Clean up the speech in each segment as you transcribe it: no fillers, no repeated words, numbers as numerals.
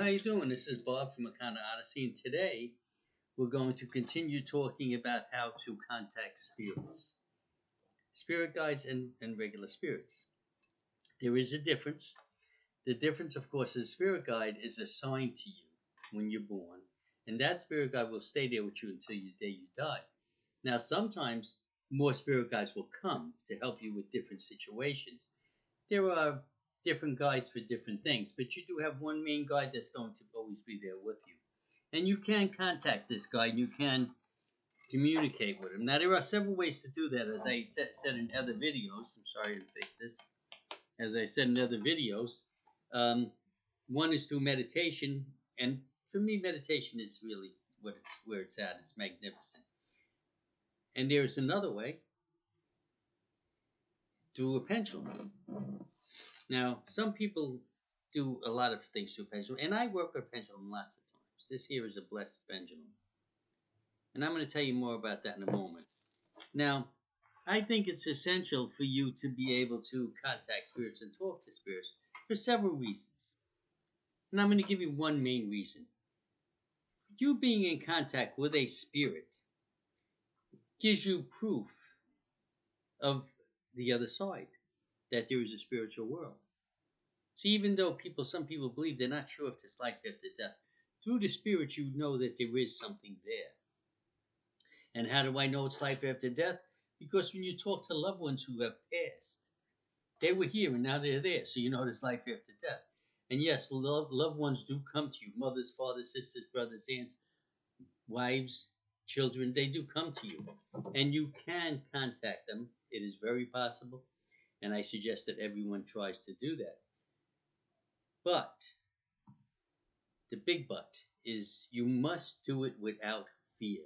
how you doing? This is Bob from Makana Odyssey, and today we're going to continue talking about how to contact spirits, spirit guides, and regular spirits. There is a difference. The difference, of course, is spirit guide is assigned to you when you're born, and that spirit guide will stay there with you until the day you die. Now, sometimes more spirit guides will come to help you with different situations. There are different guides for different things, but you do have one main guide that's going to always be there with you. And you can contact this guide, you can communicate with him. Now, there are several ways to do that, as I said in other videos. I'm sorry to fix this. As I said in other videos, um, one is through meditation, and for me, meditation is really where it's at. It's magnificent. And there's another way, through a pendulum. Now, some people do a lot of things to a pendulum, and I work with a pendulum lots of times. This here is a blessed pendulum. And I'm going to tell you more about that in a moment. Now, I think it's essential for you to be able to contact spirits and talk to spirits for several reasons. And I'm going to give you one main reason. You being in contact with a spirit gives you proof of the other side, that there is a spiritual world. So even though some people believe they're not sure if there's life after death, through the spirit you know that there is something there. And how do I know it's life after death? Because when you talk to loved ones who have passed, they were here and now they're there, so you know there's life after death. And yes, loved ones do come to you, mothers, fathers, sisters, brothers, aunts, wives, children, they do come to you. And you can contact them. It is very possible, and I suggest that everyone tries to do that. But the big but is you must do it without fear.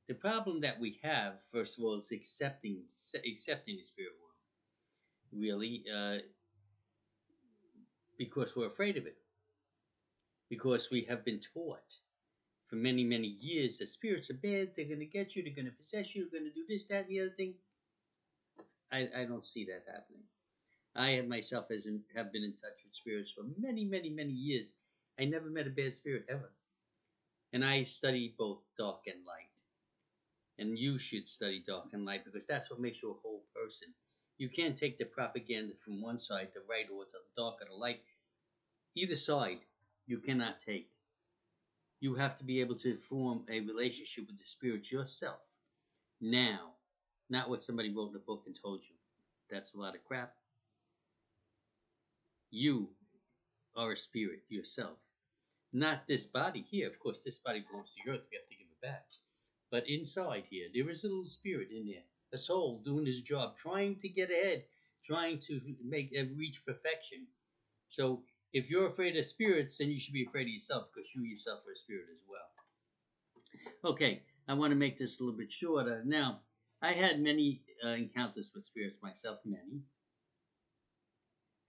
The problem that we have, first of all, is accepting the spirit world, really, because we're afraid of it. Because we have been taught for many, many years that spirits are bad, they're going to get you, they're going to possess you, they're going to do this, that, and the other thing. I don't see that happening. I myself have been in touch with spirits for many, many, many years. I never met a bad spirit ever. And I study both dark and light. And you should study dark and light because that's what makes you a whole person. You can't take the propaganda from one side, the right, or the dark or the light. Either side, you cannot take. You have to be able to form a relationship with the spirit yourself. Now, not what somebody wrote in a book and told you. That's a lot of crap. You are a spirit yourself. Not this body here. Of course, this body belongs to the earth. We have to give it back. But inside here, there is a little spirit in there, a soul doing his job, trying to get ahead, trying to reach perfection. So if you're afraid of spirits, then you should be afraid of yourself because you yourself are a spirit as well. Okay, I want to make this a little bit shorter. Now, I had many encounters with spirits myself, many.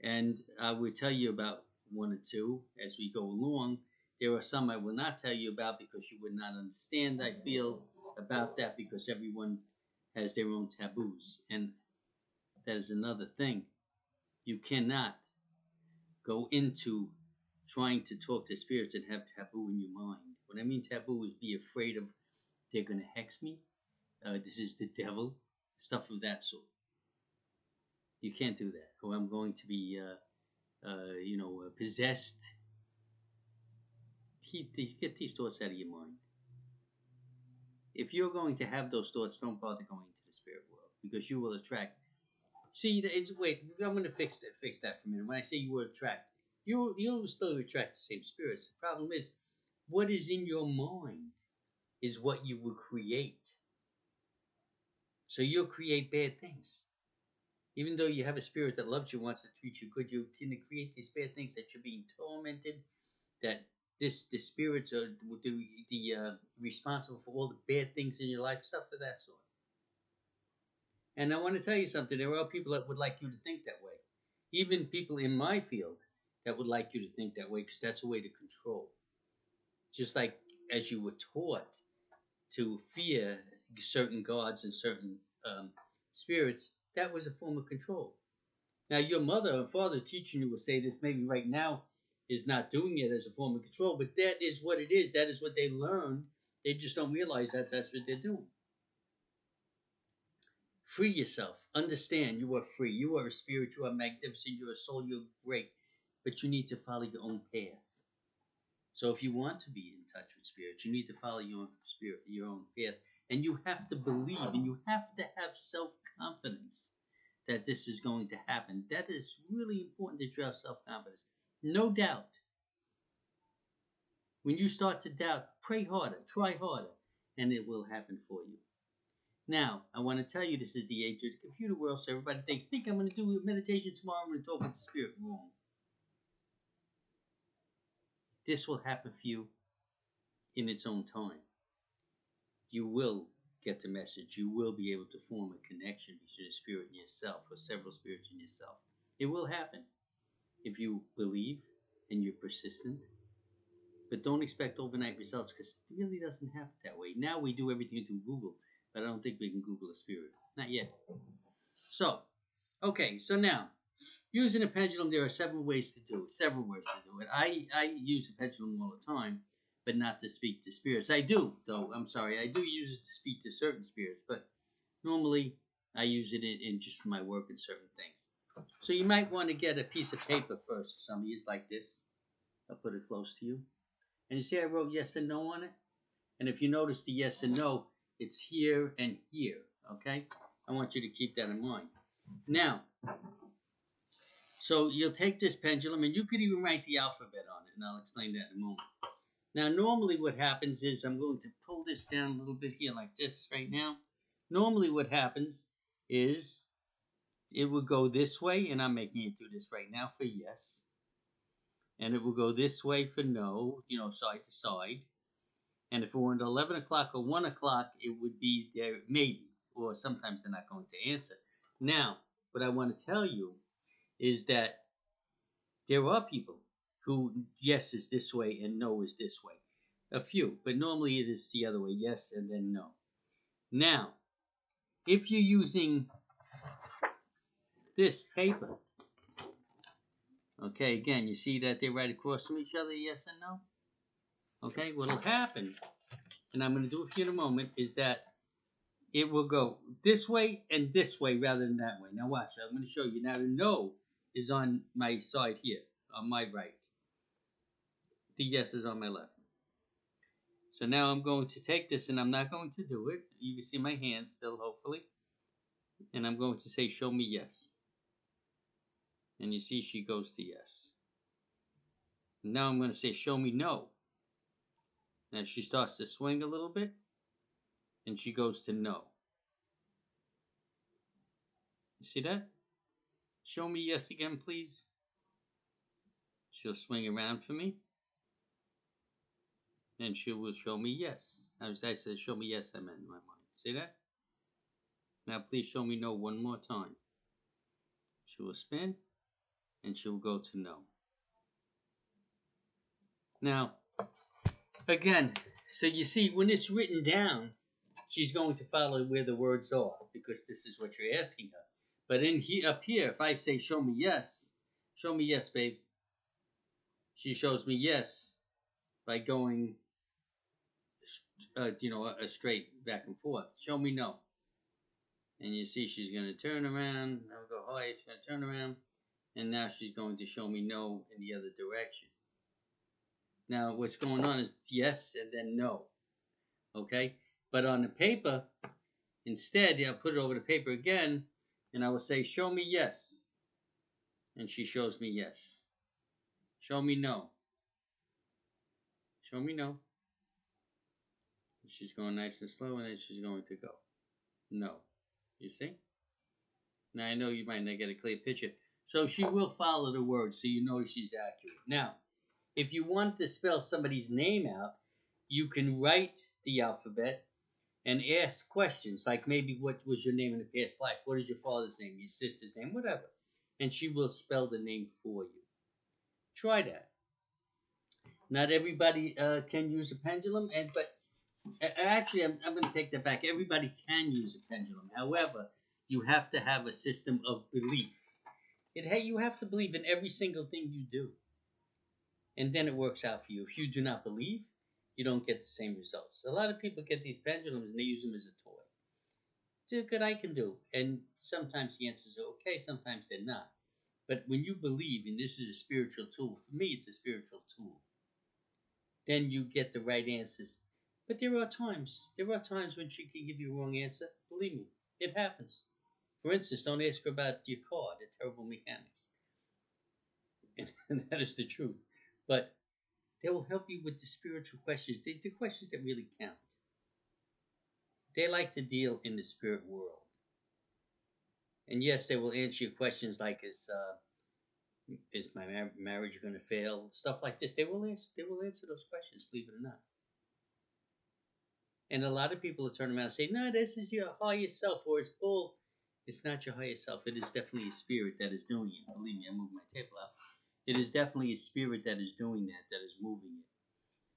And I will tell you about one or two as we go along. There are some I will not tell you about because you would not understand, I feel, about that because everyone has their own taboos. And that is another thing. You cannot go into trying to talk to spirits and have taboo in your mind. What I mean taboo is be afraid of they're going to hex me. This is the devil. Stuff of that sort. You can't do that. Or I'm going to be, possessed. Get these thoughts out of your mind. If you're going to have those thoughts, don't bother going into the spirit world because you will attract. See, wait, I'm going to fix that for a minute. When I say you will attract, you'll still attract the same spirits. The problem is, what is in your mind is what you will create. So you'll create bad things. Even though you have a spirit that loves you, wants to treat you good, you can create these bad things that you're being tormented, that the spirits are responsible for all the bad things in your life, stuff of that sort. And I want to tell you something. There are people that would like you to think that way. Even people in my field that would like you to think that way because that's a way to control. Just like as you were taught to fear certain gods and certain spirits, that was a form of control. Now, your mother or father teaching you will say this maybe right now is not doing it as a form of control, but that is what it is. That is what they learn. They just don't realize that that's what they're doing. Free yourself. Understand you are free. You are a spirit. You are magnificent. You're a soul. You're great. But you need to follow your own path. So if you want to be in touch with spirit, you need to follow your own spirit, your own path. And you have to believe and you have to have self-confidence that this is going to happen. That is really important that you have self-confidence. No doubt. When you start to doubt, pray harder, try harder, and it will happen for you. Now, I want to tell you this is the age of the computer world, so everybody think I'm going to do meditation tomorrow, I'm going to talk with the spirit. Wrong. This will happen for you in its own time. You will get the message. You will be able to form a connection between a spirit and yourself, or several spirits in yourself. It will happen if you believe and you're persistent. But don't expect overnight results, because it really doesn't happen that way. Now we do everything through Google, but I don't think we can Google a spirit. Not yet. So, okay, so now, using a pendulum, there are several ways to do it. I use a pendulum all the time, but not to speak to spirits. I do, though. I'm sorry. I do use it to speak to certain spirits, but normally I use it in just for my work and certain things. So you might want to get a piece of paper first for some of you, like this. I'll put it close to you. And you see I wrote yes and no on it? And if you notice the yes and no, it's here and here, okay? I want you to keep that in mind. Now, so you'll take this pendulum, and you could even write the alphabet on it, and I'll explain that in a moment. Now, normally what happens is, I'm going to pull this down a little bit here like this right now. Normally what happens is it will go this way, and I'm making it do this right now for yes. And it will go this way for no, side to side. And if it were at 11 o'clock or 1 o'clock, it would be there maybe, or sometimes they're not going to answer. Now, what I want to tell you is that there are people who yes is this way and no is this way. A few, but normally it is the other way, yes and then no. Now, if you're using this paper, okay, again, you see that they're right across from each other, yes and no? Okay, what'll happen, and I'm going to do it for you in a moment, is that it will go this way and this way rather than that way. Now watch, I'm going to show you. Now the no is on my side here, on my right. The yes is on my left. So now I'm going to take this, and I'm not going to do it. You can see my hands still, hopefully. And I'm going to say, show me yes. And you see she goes to yes. Now I'm going to say, show me no. Now she starts to swing a little bit, and she goes to no. You see that? Show me yes again, please. She'll swing around for me. And she will show me yes. I said, show me yes, I meant in my mind. See that? Now please show me no one more time. She will spin, and she will go to no. Now, again, so you see, when it's written down, she's going to follow where the words are, because this is what you're asking her. But up here, if I say, show me yes, babe, she shows me yes by going, a straight back and forth. Show me no. And you see she's going to turn around. I'll go, hi, she's going to turn around. And now she's going to show me no in the other direction. Now, what's going on is yes and then no. Okay? But on the paper, instead, I'll put it over the paper again, and I will say, show me yes. And she shows me yes. Show me no. Show me no. She's going nice and slow, and then she's going to go. No. You see? Now, I know you might not get a clear picture. So she will follow the words, so you know she's accurate. Now, if you want to spell somebody's name out, you can write the alphabet and ask questions, like maybe what was your name in the past life? What is your father's name, your sister's name, whatever. And she will spell the name for you. Try that. Not everybody can use a pendulum, but actually, I'm going to take that back. Everybody can use a pendulum. However, you have to have a system of belief. You have to believe in every single thing you do. and then it works out for you. If you do not believe, you don't get the same results. A lot of people get these pendulums and they use them as a toy. Do good I can do. And sometimes the answers are okay, sometimes they're not. But when you believe, and this is a spiritual tool, for me it's a spiritual tool, then you get the right answers. But there are times when she can give you a wrong answer. Believe me, it happens. For instance, don't ask her about your car, the terrible mechanics. And that is the truth. But they will help you with the spiritual questions, the questions that really count. They like to deal in the spirit world. And yes, they will answer your questions like, is my marriage going to fail? Stuff like this. They will answer those questions, believe it or not. And a lot of people will turn around and say, no, this is your higher self, or it's bull. It's not your higher self. It is definitely a spirit that is doing it. Believe me, I moved my table out. It is definitely a spirit that is doing that is moving it.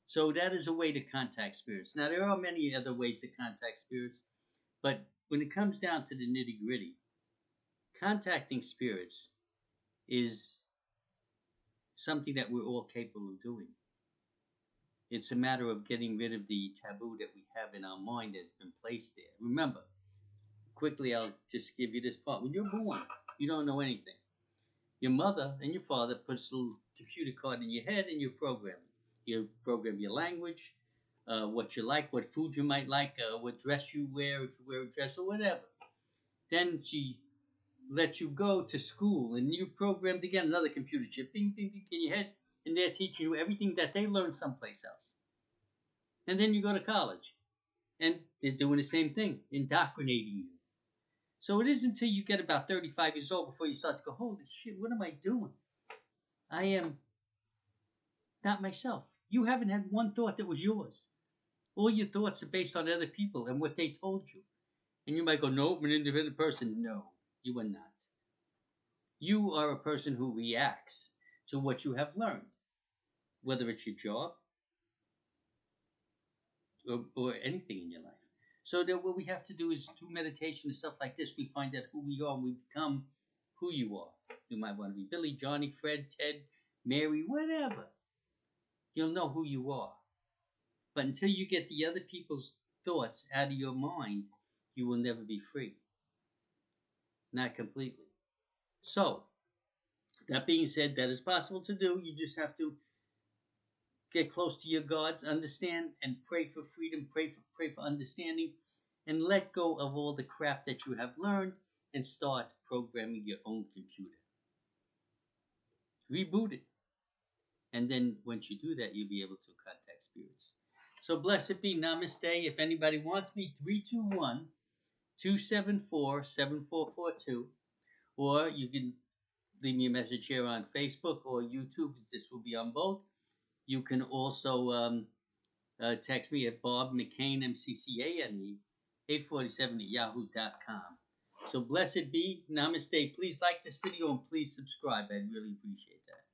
So that is a way to contact spirits. Now, there are many other ways to contact spirits, but when it comes down to the nitty gritty, contacting spirits is something that we're all capable of doing. It's a matter of getting rid of the taboo that we have in our mind that's been placed there. Remember, quickly, I'll just give you this part. When you're born, you don't know anything. Your mother and your father puts a little computer card in your head and you program it. You program your language, what you like, what food you might like, what dress you wear, if you wear a dress or whatever. Then she lets you go to school and you programmed again another computer chip, bing, bing, bing, in your head, and they're teaching you everything that they learned someplace else. And then you go to college and they're doing the same thing, indoctrinating you. So it isn't until you get about 35 years old before you start to go, holy shit, what am I doing? I am not myself. You haven't had one thought that was yours. All your thoughts are based on other people and what they told you. And you might go, no, I'm an independent person. No, you are not. You are a person who reacts to what you have learned, whether it's your job or anything in your life. So that what we have to do is through meditation and stuff like this, we find out who we are and we become who you are. You might want to be Billy, Johnny, Fred, Ted, Mary, whatever. You'll know who you are. But until you get the other people's thoughts out of your mind, you will never be free. Not completely. So, that being said, that is possible to do. You just have to get close to your gods, understand and pray for freedom, pray for understanding, and let go of all the crap that you have learned and start programming your own computer. Reboot it. And then once you do that, you'll be able to contact spirits. So blessed be. Namaste. If anybody wants me, 321-274-7442. Or you can leave me a message here on Facebook or YouTube. This will be on both. You can also text me at Bob McCain, MCCANE, 847 at yahoo.com. So blessed be. Namaste. Please like this video and please subscribe. I'd really appreciate it.